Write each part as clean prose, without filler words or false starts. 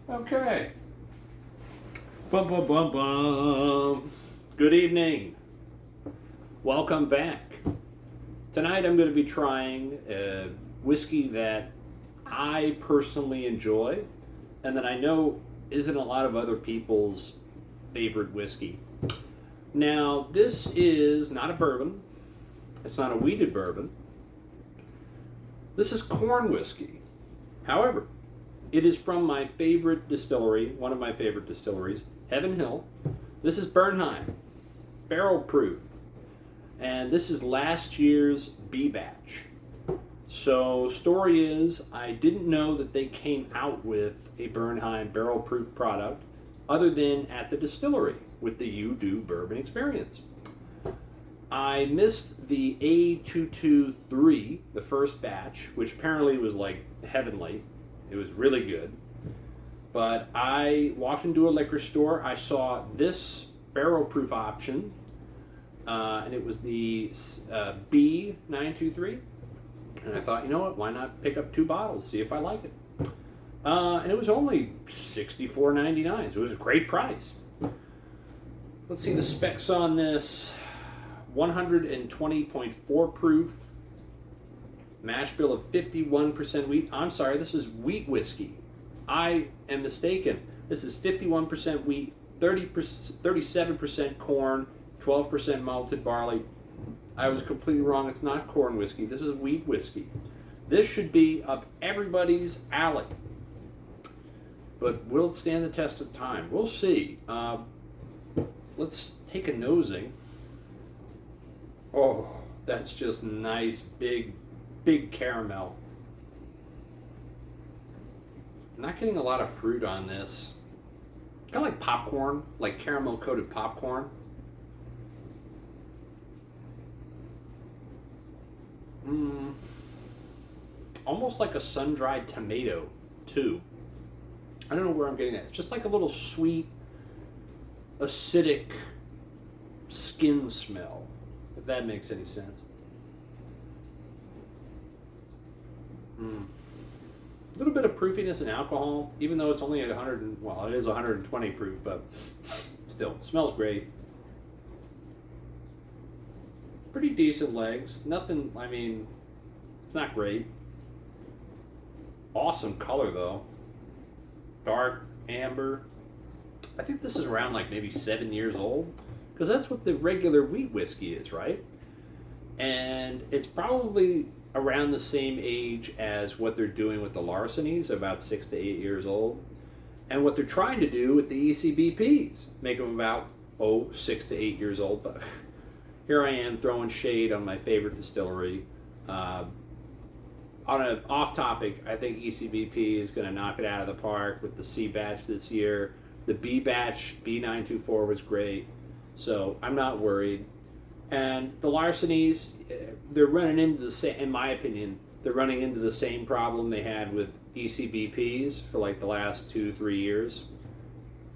Okay. Bum, bum, bum, bum. Good evening. Welcome back. Tonight I'm going to be trying a whiskey that I personally enjoy and that I know isn't a lot of other people's favorite whiskey. Now, this is not a bourbon. It's not a wheated bourbon. This is corn whiskey. However, it is from my favorite distillery, one of my favorite distilleries, Heaven Hill. This is Berheim, barrel proof. And this is last year's B batch. So, story is, I didn't know that they came out with a Berheim barrel proof product other than at the distillery with the You Do Bourbon Experience. I missed the A223, the first batch, which apparently was like heavenly. It was really good. But I walked into a liquor store. I saw this barrel proof option, and it was the B923. And I thought, you know what, why not pick up 2 bottles, see if I like it. And it was only $64.99, so it was a great price. Let's see the specs on this. 120.4 proof. Mash bill of 51% wheat. I'm sorry, this is wheat whiskey. I am mistaken. This is 51% wheat, 37% corn, 12% malted barley. I was completely wrong. It's not corn whiskey. This is wheat whiskey. This should be up everybody's alley. But will it stand the test of time? We'll see. Let's take a nosing. Oh, that's just nice, big caramel. I'm not getting a lot of fruit on this. Kind of like popcorn, like caramel coated popcorn. Almost like a sun-dried tomato, too. I don't know where I'm getting that. It's just like a little sweet, acidic skin smell, if that makes any sense. A little bit of proofiness and alcohol, even though it's only at 100, well, it is 120 proof, but still, smells great. Pretty decent legs. Nothing, I mean, it's not great. Awesome color, though. Dark amber. I think this is around like maybe 7 years old, because that's what the regular wheat whiskey is, right? And it's probably around the same age as what they're doing with the Larcenies, about 6 to 8 years old. And what they're trying to do with the ECBPs, make them about, 6 to 8 years old. But here I am throwing shade on my favorite distillery. On an off topic, I think ECBP is going to knock it out of the park with the C batch this year. The B batch, B924, was great. So I'm not worried. And the Larcenies, they're running into the same, in my opinion, they're running into the same problem they had with ECBPs for like the last 2-3 years.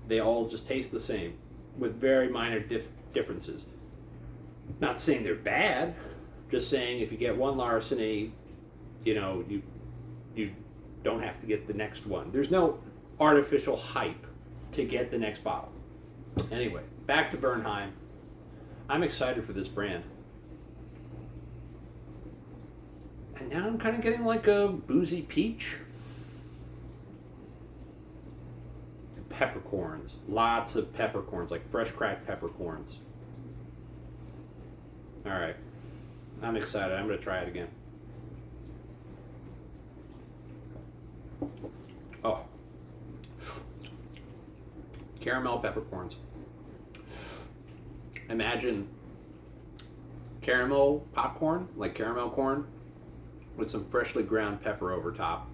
They all just taste the same with very minor differences. Not saying they're bad, just saying if you get one Larceny, you know, you don't have to get the next one. There's no artificial hype to get the next bottle. Anyway, back to Berheim. I'm excited for this brand. And now I'm kind of getting like a boozy peach. Peppercorns. Lots of peppercorns, like fresh cracked peppercorns. Alright. I'm excited. I'm going to try it again. Oh. Caramel peppercorns. Imagine caramel popcorn, like caramel corn, with some freshly ground pepper over top.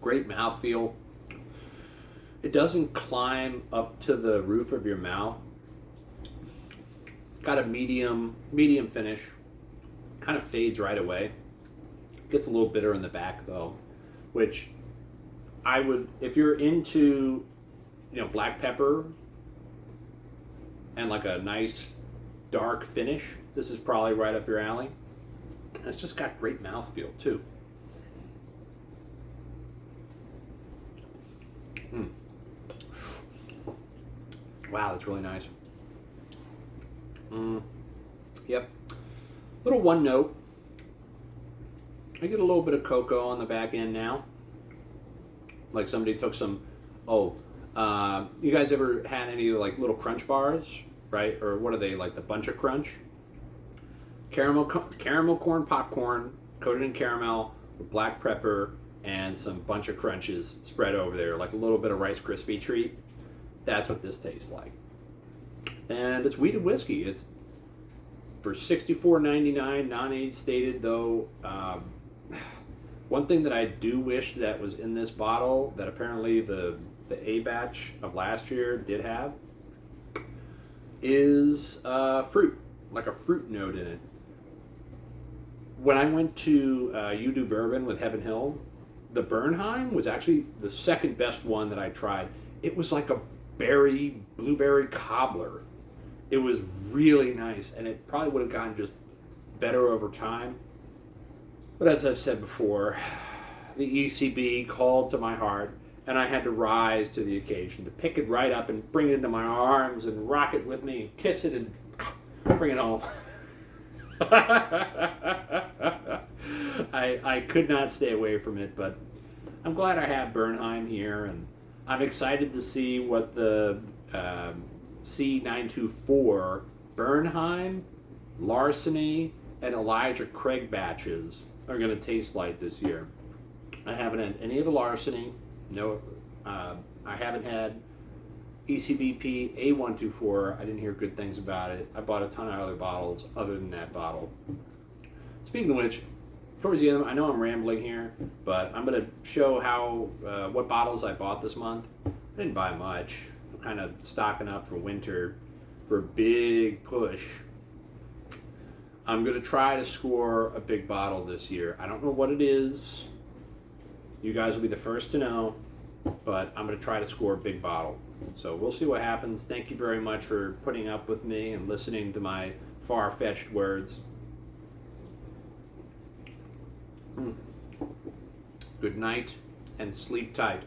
Great mouthfeel. It doesn't climb up to the roof of your mouth. Got a medium finish. Kind of fades right away. Gets a little bitter in the back though, which I would, if you're into, you know, black pepper and like a nice dark finish, this is probably right up your alley. And it's just got great mouthfeel too. Mm. Wow, that's really nice. Yep. Little one note. I get a little bit of cocoa on the back end now. Like somebody took some. Oh, you guys ever had any like little crunch bars, right? Or what are they, like the Buncha Crunch? Caramel corn popcorn coated in caramel with black pepper and some Buncha Crunches spread over there, like a little bit of Rice Krispie treat. That's what this tastes like. And it's wheated whiskey. It's for $64.99, non-age stated though. One thing that I do wish that was in this bottle that apparently the A batch of last year did have is fruit, like a fruit note in it. When I went to You Do Bourbon with Heaven Hill, the Berheim was actually the second best one that I tried. It was like a blueberry cobbler. It was really nice, and it probably would have gotten just better over time. But as I've said before, the ECB called to my heart, and I had to rise to the occasion to pick it right up and bring it into my arms and rock it with me, and kiss it and bring it home. I could not stay away from it, but I'm glad I have Berheim here, and I'm excited to see what the C924 Berheim, Larceny, and Elijah Craig batches are going to taste like this year. I haven't had any of the Larceny. No, I haven't had ECBP A124. I didn't hear good things about it. I bought a ton of other bottles other than that bottle. Speaking of which, towards the end, I know I'm rambling here, but I'm going to show how what bottles I bought this month. I didn't buy much. I'm kind of stocking up for winter for a big push. I'm going to try to score a big bottle this year. I don't know what it is. You guys will be the first to know, but I'm going to try to score a big bottle. So we'll see what happens. Thank you very much for putting up with me and listening to my far-fetched words. Good night and sleep tight.